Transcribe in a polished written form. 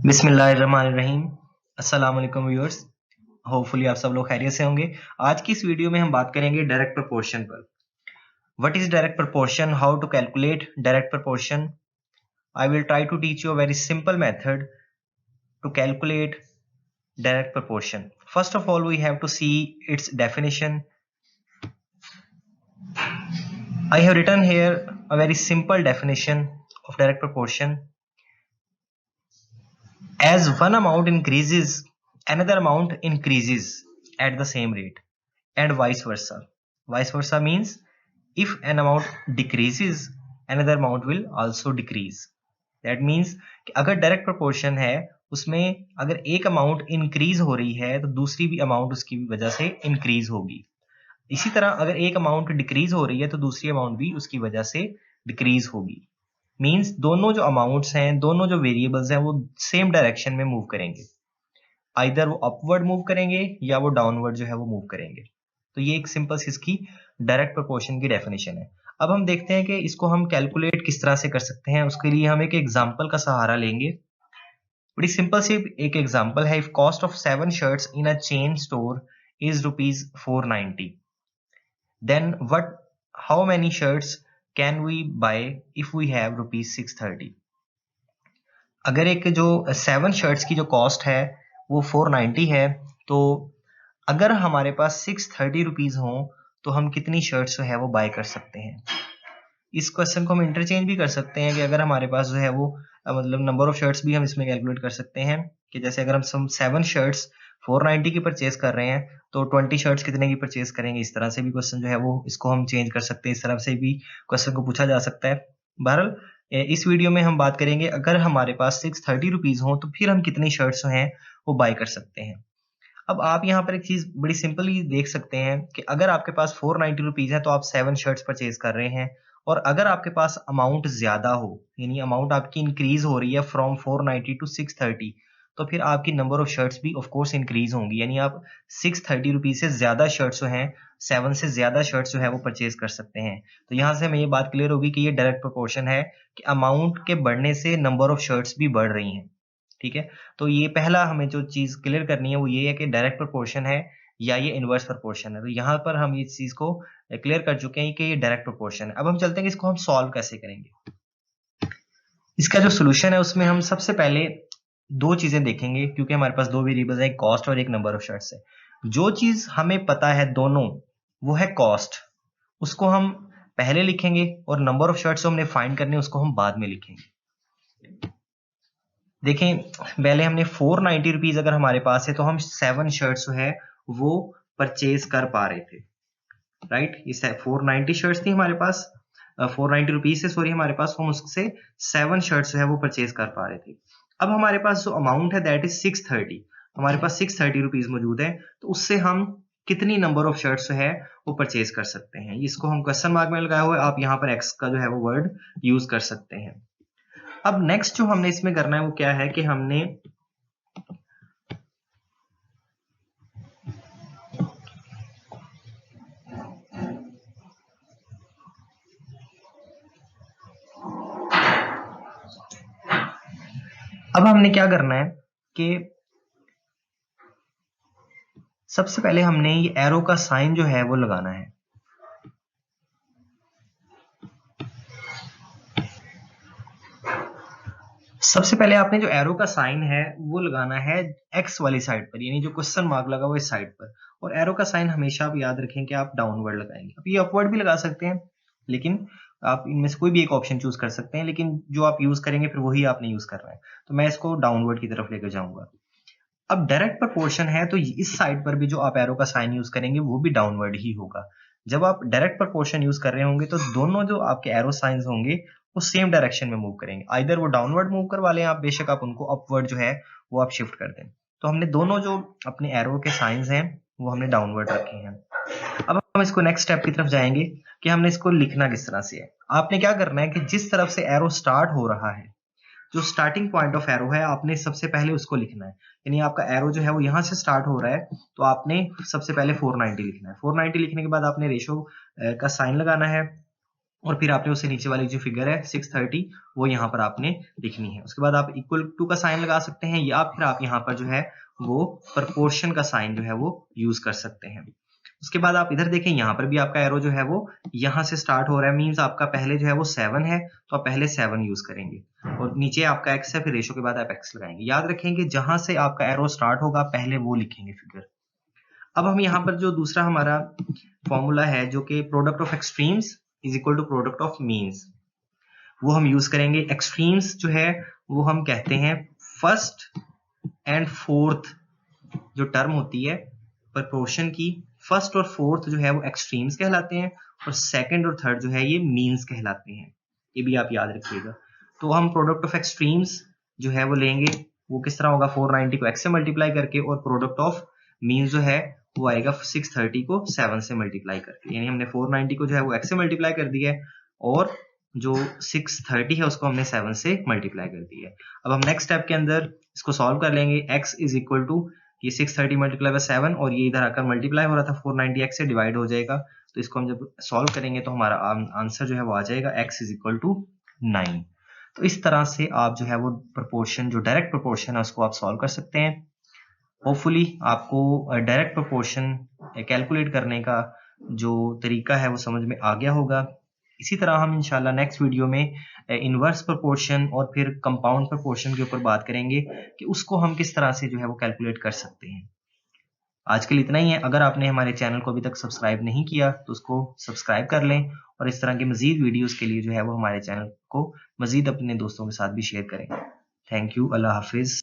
बिस्मिल्लाहिर्रहमानिर्रहीम। अस्सलाम वालेकुम व्यूअर्स। होपफुली आप सब लोग खैरियत से होंगे। आज की इस वीडियो में हम बात करेंगे डायरेक्ट प्रोपोर्शन पर। What is direct proportion, how to calculate direct proportion. I will try to teach you a very simple method to calculate direct proportion. First of all, we have to see its definition. I have written here a very simple definition of direct proportion. As one amount increases, another amount increases at the same rate, and vice versa. Vice versa means if an amount decreases, another amount will also decrease. That means कि अगर direct proportion है उसमें अगर एक amount increase हो रही है तो दूसरी भी अमाउंट उसकी वजह से इंक्रीज होगी। इसी तरह अगर एक अमाउंट डिक्रीज हो रही है तो दूसरी अमाउंट भी उसकी वजह से डिक्रीज होगी। मींस दोनों जो अमाउंट्स हैं, दोनों जो वेरिएबल्स हैं वो सेम डायरेक्शन में मूव करेंगे। आइदर वो अपवर्ड मूव करेंगे या वो डाउनवर्ड जो है वो मूव करेंगे। तो ये एक सिंपल सी इसकी डायरेक्ट प्रोपोर्शन की डेफिनेशन है। अब हम देखते हैं कि इसको हम कैलकुलेट किस तरह से कर सकते हैं। उसके लिए हम एक एग्जांपल का सहारा लेंगे। बड़ी सिंपल सी एक एग्जांपल है। If cost of 7 shirts in a chain store is ₹490, then what how many shirts can we buy if we have ₹630। अगर एक जो 7 शर्ट्स की जो कॉस्ट है वो 490 है, तो अगर हमारे पास 630 रुपीज हो तो हम कितनी शर्ट्स जो है वो बाय कर सकते हैं। इस क्वेश्चन को हम इंटरचेंज भी कर सकते हैं कि अगर हमारे पास जो है वो मतलब नंबर ऑफ शर्ट्स भी हम इसमें कैलकुलेट कर सकते हैं कि जैसे अगर हम 7 शर्ट्स 490 की परचेज कर रहे हैं तो 20 शर्ट्स कितने की परचेज करेंगे। इस तरह से भी क्वेश्चन जो है वो इसको हम चेंज कर सकते हैं। इस तरह से भी क्वेश्चन को पूछा जा सकता है। बहरहाल इस वीडियो में हम बात करेंगे अगर हमारे पास 630 रुपीज हो तो फिर हम कितनी शर्ट्स जो हैं वो बाय कर सकते हैं। अब आप यहाँ पर एक चीज बड़ी सिंपली देख सकते हैं कि अगर आपके पास 490 रुपीज है तो आप 7 शर्ट्स परचेज कर रहे हैं, और अगर आपके पास अमाउंट ज्यादा हो यानी अमाउंट आपकी इंक्रीज हो रही है फ्रॉम 490 टू 630, तो फिर आपकी नंबर ऑफ शर्ट्स भी ऑफ कोर्स इंक्रीज होंगी। यानी आप 630 रुपीज से ज्यादा शर्ट्स जो हैं, 7 से ज्यादा शर्ट्स जो है वो परचेज कर सकते हैं। तो यहाँ से हमें ये बात क्लियर होगी कि ये डायरेक्ट प्रोपोर्शन है कि अमाउंट के बढ़ने से नंबर ऑफ शर्ट्स भी बढ़ रही हैं। ठीक है, तो ये पहला हमें जो चीज क्लियर करनी है वो ये है कि डायरेक्ट प्रोपोर्शन है या ये इनवर्स प्रोपोर्शन है। तो यहाँ पर हम इस चीज को क्लियर कर चुके हैं कि ये डायरेक्ट प्रोपोर्शन है। अब हम चलते हैं कि इसको हम सॉल्व कैसे करेंगे। इसका जो सोल्यूशन है उसमें हम सबसे पहले दो चीजें देखेंगे, क्योंकि हमारे पास दो वेरिएबल्स हैं, कॉस्ट और एक नंबर ऑफ शर्ट्स है। जो चीज हमें पता है दोनों, वो है कॉस्ट, उसको हम पहले लिखेंगे, और नंबर ऑफ शर्ट्स जो हमने फाइंड करने उसको हम बाद में लिखेंगे। देखें, पहले हमने 490 रुपीज अगर हमारे पास है तो हम 7 शर्ट्स जो है वो परचेज कर पा रहे थे। राइट, ये 490 शर्ट्स थी हमारे पास, 490 रुपीज से सॉरी हमारे पास, हम उससे 7 शर्ट्स जो है वो परचेज कर पा रहे थे। अब हमारे पास जो अमाउंट है दैट इज 630, हमारे पास 630 रुपीज मौजूद है, तो उससे हम कितनी नंबर ऑफ शर्ट्स जो है वो परचेज कर सकते हैं। इसको हम क्वेश्चन मार्क में लगाया हुआ है, आप यहाँ पर एक्स का जो है वो वर्ड यूज कर सकते हैं। अब नेक्स्ट जो हमने इसमें करना है वो क्या है कि हमने क्या करना है कि सबसे पहले हमने ये एरो का साइन जो है वो लगाना है। सबसे पहले आपने जो एरो का साइन है वो लगाना है एक्स वाली साइड पर, यानी जो क्वेश्चन मार्क लगा हुआ है इस साइड पर। और एरो का साइन हमेशा आप याद रखें कि आप डाउनवर्ड लगाएंगे। अब ये अपवर्ड भी लगा सकते हैं, लेकिन आप इनमें से कोई भी एक ऑप्शन चूज कर सकते हैं, लेकिन जो आप यूज करेंगे फिर वही आपने यूज करना है। तो मैं इसको डाउनवर्ड की तरफ लेकर जाऊंगा। अब डायरेक्ट प्रोपोर्शन है तो इस साइड पर भी जो आप एरो का साइन यूज करेंगे वो भी डाउनवर्ड ही होगा। जब आप डायरेक्ट प्रोपोर्शन यूज कर रहे होंगे तो दोनों जो आपके एरो साइंस होंगे वो सेम डायरेक्शन में मूव करेंगे। आइदर वो डाउनवर्ड मूव करवा लें आप, बेशक आप उनको अपवर्ड जो है वो आप शिफ्ट कर दें। तो हमने दोनों जो अपने एरो के साइंस हैं वो हमने डाउनवर्ड रखे हैं। अब हम इसको नेक्स्ट स्टेप की तरफ जाएंगे कि हमने इसको लिखना किस तरह से है। आपने क्या करना है कि जिस तरफ से एरो स्टार्ट हो रहा है, जो स्टार्टिंग पॉइंट ऑफ एरो है, आपने सबसे पहले उसको लिखना है। यानी आपका एरो जो है वो यहां से स्टार्ट हो रहा है, तो आपने सबसे पहले 490 लिखना है। 490 लिखने के बाद आपने रेशो का साइन लगाना है, और फिर आपने उससे नीचे वाली जो फिगर है 630 वो यहाँ पर आपने लिखनी है। उसके बाद आप इक्वल टू का साइन लगा सकते हैं या फिर आप यहाँ पर जो है वो प्रोपोर्शन का साइन जो है वो यूज कर सकते हैं। उसके बाद आप इधर देखें, यहाँ पर भी आपका एरो जो है वो यहाँ से स्टार्ट हो रहा है, मींस आपका पहले जो है वो 7 है तो आप पहले 7 यूज करेंगे और नीचे आपका x है, फिर रेशो के बाद आप x लगाएंगे। याद रखेंगे जहां से आपका एरो स्टार्ट होगा पहले वो लिखेंगे फिगर। अब हम यहाँ पर जो दूसरा हमारा फॉर्मूला है जो कि product of extremes is equal to product of means, वो हम यूज करेंगे। एक्सट्रीम्स जो है वो हम कहते हैं फर्स्ट एंड फोर्थ जो टर्म होती है प्रोपोर्शन की, फर्स्ट और फोर्थ जो है वो एक्सट्रीम्स कहलाते हैं और सेकंड और थर्ड जो है ये मीन्स कहलाते हैं। ये भी आप याद रखिएगा। तो हम प्रोडक्ट ऑफ एक्सट्रीम्स जो है वो लेंगे, वो किस तरह होगा 490 को x से मल्टीप्लाई करके और प्रोडक्ट ऑफ मीन्स जो है वो आएगा 630 को 7 से मल्टीप्लाई करके। यानी हमने 490 को जो है वो x से मल्टीप्लाई कर दिया है और जो 630 है उसको हमने 7 से मल्टीप्लाई कर दिया है। अब हम नेक्स्ट स्टेप के अंदर इसको सॉल्व कर लेंगे। x इज इक्वल टू ये 630 मल्टीप्लाई बाय 7 और ये इधर आकर मल्टीप्लाई हो रहा था 490 x से डिवाइड हो जाएगा। तो इसको हम जब सॉल्व करेंगे तो हमारा आंसर जो है वो आ जाएगा x इज इक्वल टू 9। तो इस तरह से आप जो है वो प्रोपोर्शन जो डायरेक्ट प्रोपोर्शन है उसको आप सॉल्व कर सकते हैं। होपफुली आपको डायरेक्ट प्रोपोर्शन कैलकुलेट करने का जो तरीका है वो समझ में आ गया होगा। इसी तरह हम इंशाल्लाह नेक्स्ट वीडियो में इनवर्स प्रोपोर्शन और फिर कंपाउंड प्रोपोर्शन के ऊपर बात करेंगे कि उसको हम किस तरह से जो है वो कैलकुलेट कर सकते हैं। आज के लिए इतना ही है। अगर आपने हमारे चैनल को अभी तक सब्सक्राइब नहीं किया तो उसको सब्सक्राइब कर लें और इस तरह के मजीद वीडियोस के लिए जो है वो हमारे चैनल को मजीद अपने दोस्तों के साथ भी शेयर करें। Thank you. Allah Hafiz.